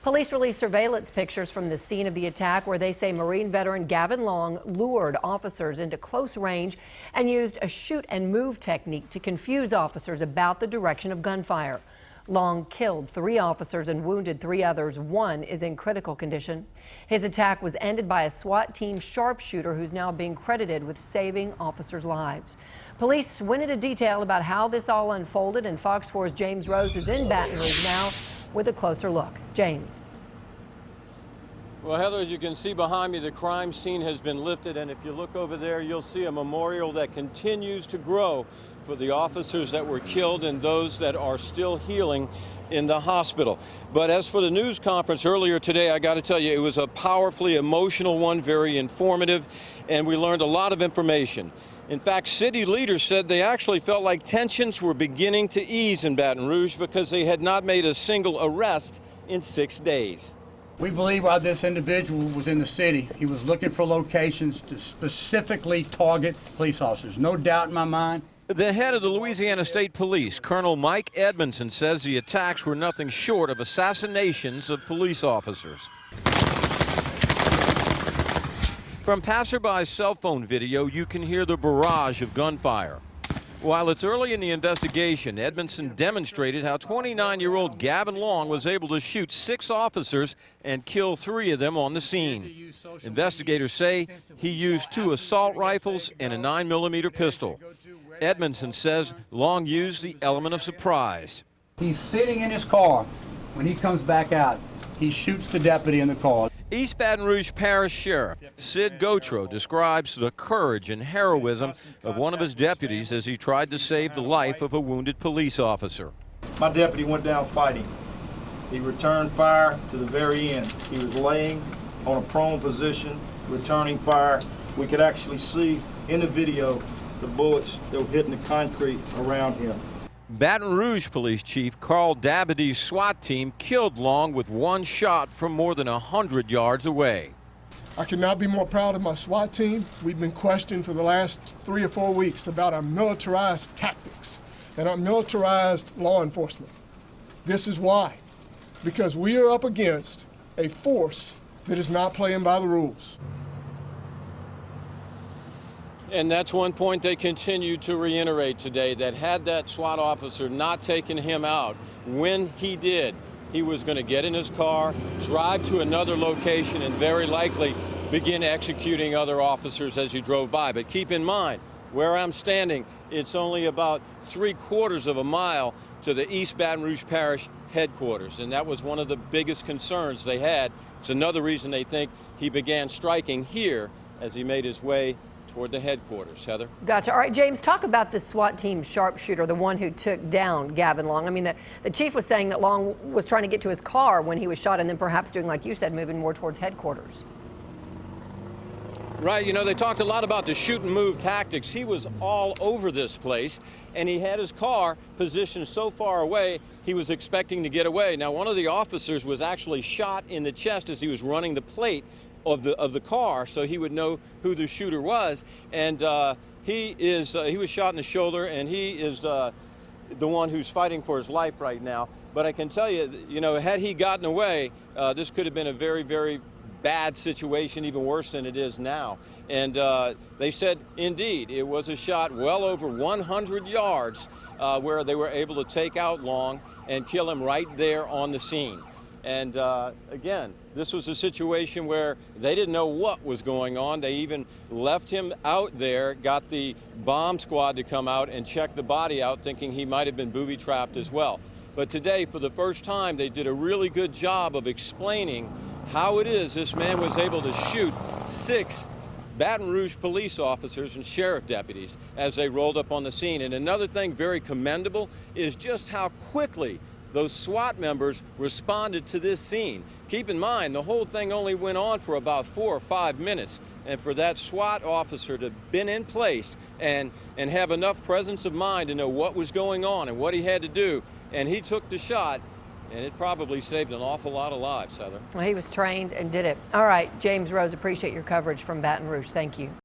Police released surveillance pictures from the scene of the attack where they say Marine veteran Gavin Long lured officers into close range and used a shoot and move technique to confuse officers about the direction of gunfire. Long killed 3 officers and wounded 3 others. 1 is in critical condition. His attack was ended by a SWAT team sharpshooter who's now being credited with saving officers' lives. Police went into detail about how this all unfolded, and Fox 4's James Rose is in Baton Rouge now with a closer look. James. Well, Heather, as you can see behind me, the crime scene has been lifted, and if you look over there, you'll see a memorial that continues to grow for the officers that were killed and those that are still healing in the hospital. But as for the news conference earlier today, I got to tell you, it was a powerfully emotional one, very informative, and we learned a lot of information. In fact, city leaders said they actually felt like tensions were beginning to ease in Baton Rouge because they had not made a single arrest in 6 days. We believe while this individual was in the city, he was looking for locations to specifically target police officers. No doubt in my mind. The head of the Louisiana State Police, Colonel Mike Edmondson, says the attacks were nothing short of assassinations of police officers. From passerby's cell phone video, you can hear the barrage of gunfire. While it's early in the investigation, Edmondson demonstrated how 29-year-old Gavin Long was able to shoot 6 officers and kill 3 of them on the scene. Investigators say he used 2 assault rifles and a 9mm pistol. Edmondson says Long used the element of surprise. He's sitting in his car. When he comes back out, he shoots the deputy in the car. East Baton Rouge Parish Sheriff Sid Gautreaux describes the courage and heroism of one of his deputies as he tried to save the life of a wounded police officer. My deputy went down fighting. He returned fire to the very end. He was laying on a prone position, returning fire. We could actually see in the video the bullets that were hitting the concrete around him. Baton Rouge Police Chief Carl Dabadie's SWAT team killed Long with 1 shot from more than 100 yards away. I could not be more proud of my SWAT team. We've been questioned for the last 3 or 4 weeks about our militarized tactics and our militarized law enforcement. This is why. Because we are up against a force that is not playing by the rules. And that's one point they continue to reiterate today, that had that SWAT officer not taken him out when he did, he was going to get in his car, drive to another location, and very likely begin executing other officers as he drove by. But keep in mind, where I'm standing, it's only about 3/4 of a mile to the East Baton Rouge Parish headquarters, and that was one of the biggest concerns they had. It's another reason they think he began striking here as he made his way toward the headquarters. Heather? Gotcha. All right, James, talk about the SWAT team sharpshooter, the one who took down Gavin Long. I mean, the chief was saying that Long was trying to get to his car when he was shot and then perhaps doing, like you said, moving more towards headquarters. Right, you know, they talked a lot about the shoot and move tactics. He was all over this place, and he had his car positioned so far away, he was expecting to get away. Now, one of the officers was actually shot in the chest as he was running the plate of the car, so he would know who the shooter was. And he was shot in the shoulder, and he is the one who's fighting for his life right now. But I can tell you, you know, had he gotten away, this could have been a very, very bad situation, even worse than it is now. And they said, indeed, it was a shot well over 100 yards where they were able to take out Long and kill him right there on the scene. And again, this was a situation where they didn't know what was going on. They even left him out there, got the bomb squad to come out and check the body out, thinking he might have been booby-trapped as well. But today, for the first time, they did a really good job of explaining how it is this man was able to shoot 6 Baton Rouge police officers and sheriff deputies as they rolled up on the scene. And another thing very commendable is just how quickly those SWAT members responded to this scene. Keep in mind, the whole thing only went on for about 4 or 5 minutes. And for that SWAT officer to have been in place and have enough presence of mind to know what was going on and what he had to do, and he took the shot, and it probably saved an awful lot of lives, Heather. Well, he was trained and did it. All right, James Rose, appreciate your coverage from Baton Rouge. Thank you.